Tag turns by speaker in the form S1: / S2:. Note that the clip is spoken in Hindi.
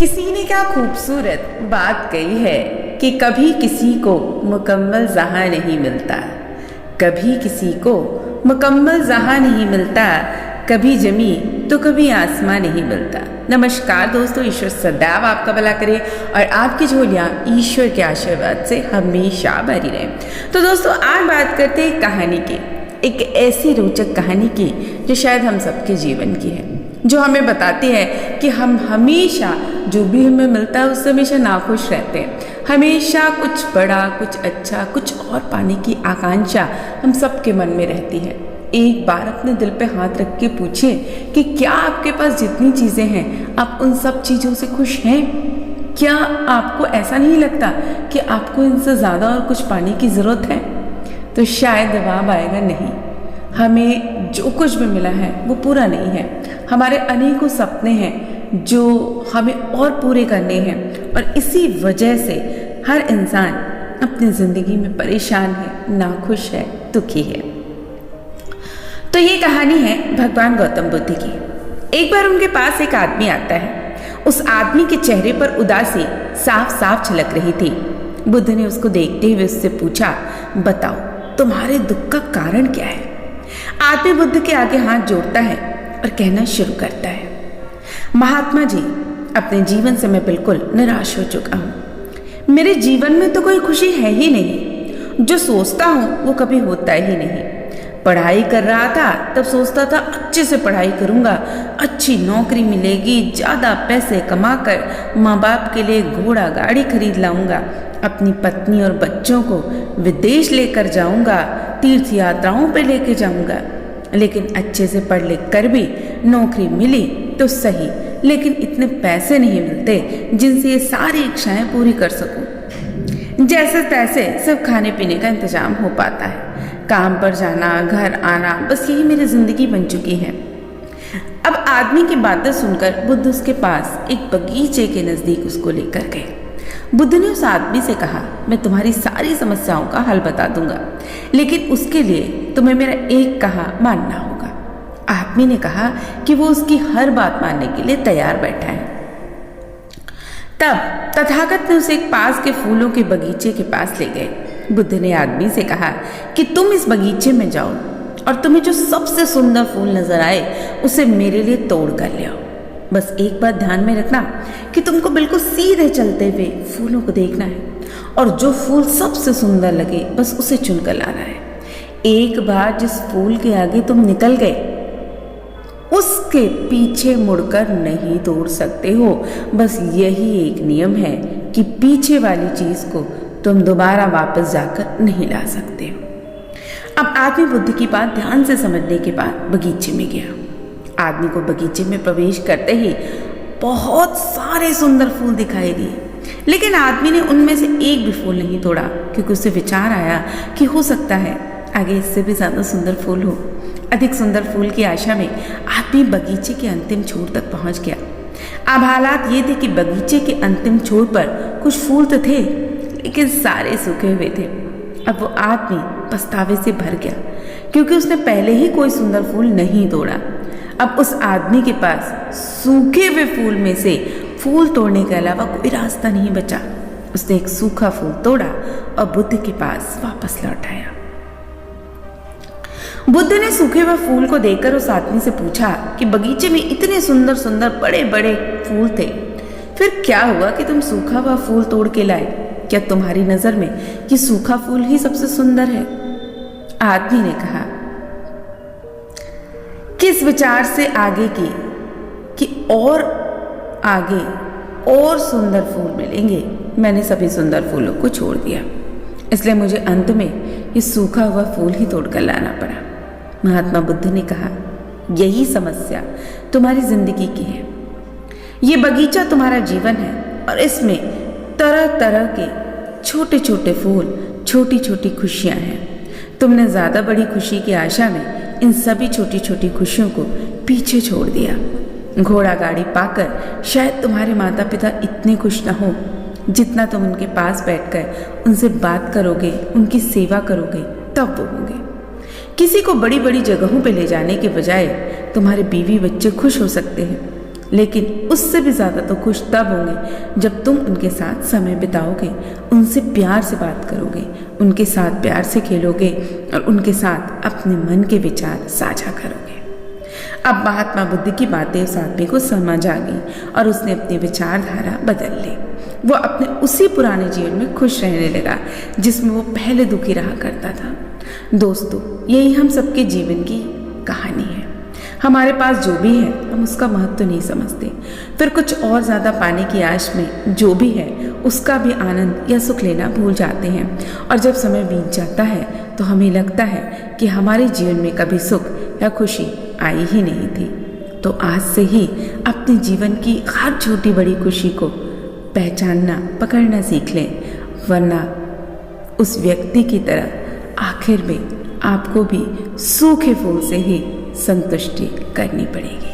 S1: किसी ने क्या खूबसूरत बात कही है कि कभी किसी को मुकम्मल जहां नहीं मिलता, कभी किसी को मुकम्मल जहां नहीं मिलता, कभी जमी तो कभी आसमां नहीं मिलता। नमस्कार दोस्तों, ईश्वर सदैव आपका भला करे और आपकी झोलियाँ ईश्वर के आशीर्वाद से हमेशा भरी रहे। तो दोस्तों, आज बात करते हैं कहानी की, एक ऐसी रोचक कहानी की जो शायद हम सबके जीवन की है, जो हमें बताती है कि हम हमेशा जो भी हमें मिलता है उससे हमेशा नाखुश रहते हैं। हमेशा कुछ बड़ा, कुछ अच्छा, कुछ और पाने की आकांक्षा हम सबके मन में रहती है। एक बार अपने दिल पे हाथ रख के पूछिए कि क्या आपके पास जितनी चीज़ें हैं आप उन सब चीज़ों से खुश हैं? क्या आपको ऐसा नहीं लगता कि आपको इनसे ज़्यादा और कुछ पाने की ज़रूरत है? तो शायद जवाब आएगा नहीं। हमें जो कुछ भी मिला है वो पूरा नहीं है। हमारे अनेकों सपने हैं जो हमें और पूरे करने हैं और इसी वजह से हर इंसान अपनी ज़िंदगी में परेशान है, नाखुश है, दुखी है। तो ये कहानी है भगवान गौतम बुद्ध की। एक बार उनके पास एक आदमी आता है। उस आदमी के चेहरे पर उदासी साफ साफ झलक रही थी। बुद्ध ने उसको देखते हुए उससे पूछा, बताओ तुम्हारे दुख का कारण क्या है? आदमी बुद्ध के आगे हाथ जोड़ता है और कहना शुरू करता है, महात्मा जी, अपने जीवन से मैं बिल्कुल निराश हो चुका हूँ। मेरे जीवन में तो कोई खुशी है ही नहीं। जो सोचता हूँ वो कभी होता ही नहीं। पढ़ाई कर रहा था तब सोचता था अच्छे से पढ़ाई करूँगा, अच्छी नौकरी मिलेगी, ज़्यादा पैसे कमाकर माँ बाप के लिए घोड़ा गाड़ी खरीद लाऊंगा, अपनी पत्नी और बच्चों को विदेश लेकर जाऊंगा, तीर्थ यात्राओं पे लेके जाऊंगा। लेकिन अच्छे से पढ़ लिख कर भी नौकरी मिली तो सही, लेकिन इतने पैसे नहीं मिलते जिनसे ये सारी इच्छाएं पूरी कर सकूं। जैसे तैसे सब खाने पीने का इंतजाम हो पाता है, काम पर जाना, घर आना, बस यही मेरी जिंदगी बन चुकी है। अब आदमी की बातें सुनकर बुद्ध उसके पास एक बगीचे के नजदीक उसको लेकर गए। बुद्ध ने उस आदमी से कहा, मैं तुम्हारी सारी समस्याओं का हल बता दूंगा, लेकिन उसके लिए तुम्हें मेरा एक कहा मानना होगा। आदमी ने कहा कि वो उसकी हर बात मानने के लिए तैयार बैठा है। तब तथागत ने उसे एक पास के फूलों के बगीचे के पास ले गए। बुद्ध ने आदमी से कहा कि तुम इस बगीचे में जाओ और तुम्हें जो सबसे सुंदर फूल नजर आए उसे मेरे लिए तोड़ कर ले आओ। बस एक बात ध्यान में रखना कि तुमको बिल्कुल सीधे चलते हुए फूलों को देखना है और जो फूल सबसे सुंदर लगे बस उसे चुनकर लाना है। एक बार जिस फूल के आगे तुम निकल गए उसके पीछे मुड़कर नहीं तोड़ सकते हो। बस यही एक नियम है कि पीछे वाली चीज को तुम दोबारा वापस जाकर नहीं ला सकते हो। अब आदमी बुद्ध की बात ध्यान से समझने के बाद बगीचे में गया। आदमी को बगीचे में प्रवेश करते ही बहुत सारे सुंदर फूल दिखाई दिए, लेकिन आदमी ने उनमें से एक भी फूल नहीं तोड़ा, क्योंकि उसे विचार आया कि हो सकता है आगे इससे भी ज्यादा सुंदर फूल हो। अधिक सुंदर फूल की आशा में आदमी बगीचे के अंतिम छोर तक पहुंच गया। अब हालात ये थे कि बगीचे के अंतिम छोर पर कुछ फूल तो थे, लेकिन सारे सूखे हुए थे। अब वो आदमी पछतावे से भर गया, क्योंकि उसने पहले ही कोई सुंदर फूल नहीं तोड़ा। अब उस आदमी के पास सूखे हुए फूल में से फूल तोड़ने के अलावा कोई रास्ता नहीं बचा। उसने एक सूखा फूल तोड़ा और बुद्ध के पास वापस लौट आया। बुद्ध ने सूखे हुए फूल को देखकर उस आदमी से पूछा कि बगीचे में इतने सुंदर सुंदर बड़े बड़े फूल थे, फिर क्या हुआ कि तुम सूखा हुआ फूल तोड़ के लाए? क्या तुम्हारी नजर में ये सूखा फूल ही सबसे सुंदर है? आदमी ने कहा, किस विचार से आगे की कि और आगे और सुंदर फूल मिलेंगे, मैंने सभी सुंदर फूलों को छोड़ दिया, इसलिए मुझे अंत में ये सूखा हुआ फूल ही तोड़कर लाना पड़ा। महात्मा बुद्ध ने कहा, यही समस्या तुम्हारी जिंदगी की है। ये बगीचा तुम्हारा जीवन है और इसमें तरह तरह के छोटे छोटे फूल, छोटी छोटी खुशियां हैं। तुमने ज्यादा बड़ी खुशी की आशा में इन सभी छोटी छोटी खुशियों को पीछे छोड़ दिया। घोड़ा गाड़ी पाकर शायद तुम्हारे माता पिता इतने खुश न हो जितना तुम उनके पास बैठकर उनसे बात करोगे, उनकी सेवा करोगे, तब वो होंगे। किसी को बड़ी बड़ी जगहों पे ले जाने के बजाय तुम्हारे बीवी बच्चे खुश हो सकते हैं, लेकिन उससे भी ज़्यादा तो खुश तब होंगे जब तुम उनके साथ समय बिताओगे, उनसे प्यार से बात करोगे, उनके साथ प्यार से खेलोगे और उनके साथ अपने मन के विचार साझा करोगे। अब महात्मा बुद्ध की बातें उस आदमी को समझ आ गई और उसने अपनी विचारधारा बदल ली। वो अपने उसी पुराने जीवन में खुश रहने लगा जिसमें वो पहले दुखी रहा करता था। दोस्तों, यही हम सबके जीवन की कहानी है। हमारे पास जो भी है हम उसका महत्व नहीं समझते, फिर कुछ और ज़्यादा पाने की आश में जो भी है उसका भी आनंद या सुख लेना भूल जाते हैं, और जब समय बीत जाता है तो हमें लगता है कि हमारे जीवन में कभी सुख या खुशी आई ही नहीं थी। तो आज से ही अपने जीवन की हर छोटी बड़ी खुशी को पहचानना, पकड़ना सीख लें, वरना उस व्यक्ति की तरह आखिर में आपको भी सूखे फूल से ही संतुष्टि करनी पड़ेगी।